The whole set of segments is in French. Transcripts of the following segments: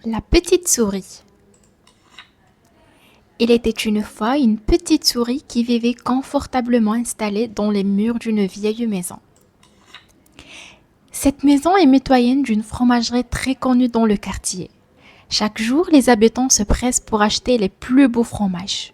La petite souris. Il était une fois une petite souris qui vivait confortablement installée dans les murs d'une vieille maison. Cette maison est mitoyenne d'une fromagerie très connue dans le quartier. Chaque jour, les habitants se pressent pour acheter les plus beaux fromages.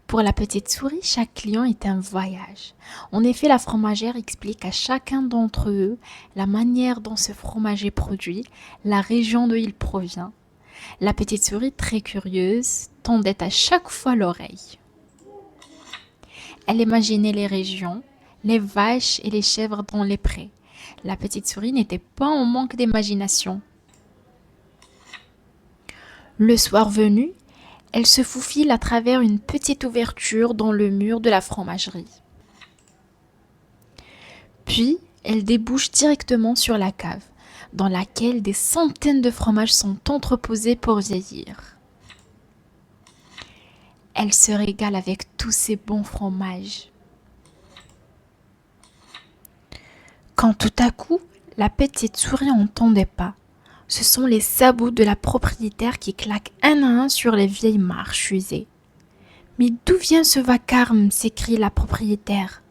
Pour la petite souris, chaque client est un voyage. En effet, la fromagère explique à chacun d'entre eux la manière dont ce fromage est produit, la région d'où il provient. La petite souris, très curieuse, tendait à chaque fois l'oreille. Elle imaginait les régions, les vaches et les chèvres dans les prés. La petite souris n'était pas en manque d'imagination. Le soir venu, elle se faufile à travers une petite ouverture dans le mur de la fromagerie. Puis, elle débouche directement sur la cave, dans laquelle des centaines de fromages sont entreposés pour vieillir. Elle se régale avec tous ces bons fromages. Quand tout à coup, la petite souris entend des pas. Ce sont les sabots de la propriétaire qui claquent un à un sur les vieilles marches usées. Mais d'où vient ce vacarme s'écrie la propriétaire.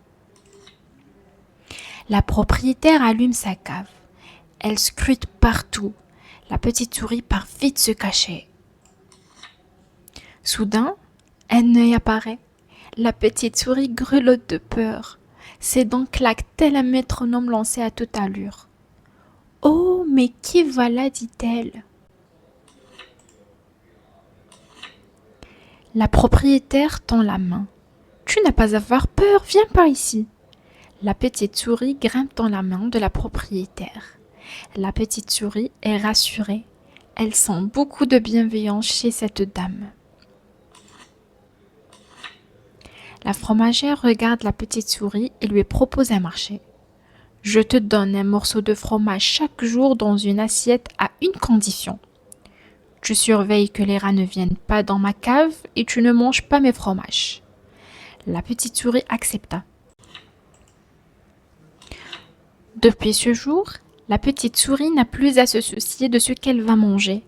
La propriétaire allume sa cave. Elle scrute partout. La petite souris part vite se cacher. Soudain, un œil apparaît. La petite souris grelotte de peur. Ses dents claquent tel un métronome lancé à toute allure. « Oh, mais qui va là ?» dit-elle. La propriétaire tend la main. « Tu n'as pas à avoir peur, viens par ici. » La petite souris grimpe dans la main de la propriétaire. La petite souris est rassurée. Elle sent beaucoup de bienveillance chez cette dame. La fromagère regarde la petite souris et lui propose un marché. « Je te donne un morceau de fromage chaque jour dans une assiette à une condition. Tu surveilles que les rats ne viennent pas dans ma cave et tu ne manges pas mes fromages. » La petite souris accepta. Depuis ce jour, la petite souris n'a plus à se soucier de ce qu'elle va manger.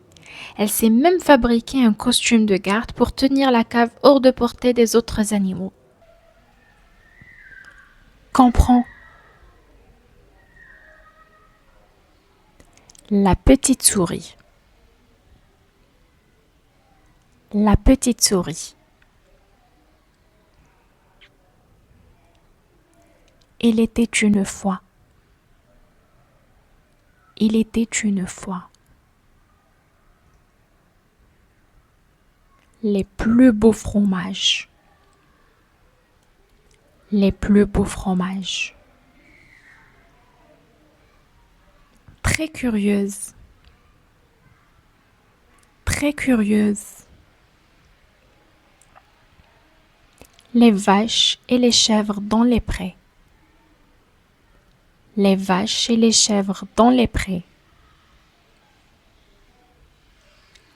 Elle s'est même fabriqué un costume de garde pour tenir la cave hors de portée des autres animaux. Comprends. La petite souris. La petite souris. Il était une fois. Il était une fois. Les plus beaux fromages. Les plus beaux fromages. Très curieuse. Très curieuse. Les vaches et les chèvres dans les prés. Les vaches et les chèvres dans les prés.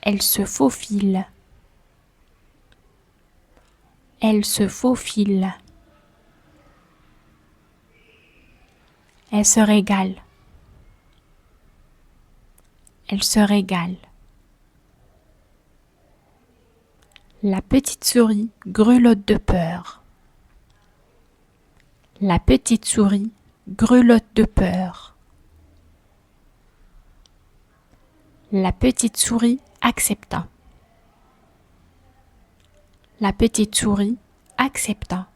Elle se faufile. Elle se faufile. Elle se régale. Elle se régale. La petite souris grelotte de peur. La petite souris grelotte de peur. La petite souris accepta. La petite souris accepta.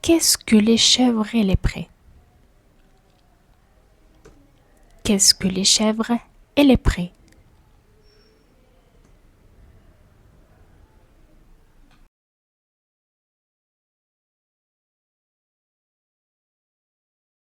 Qu'est-ce que les chèvres et les prés? Qu'est-ce que les chèvres et les prés?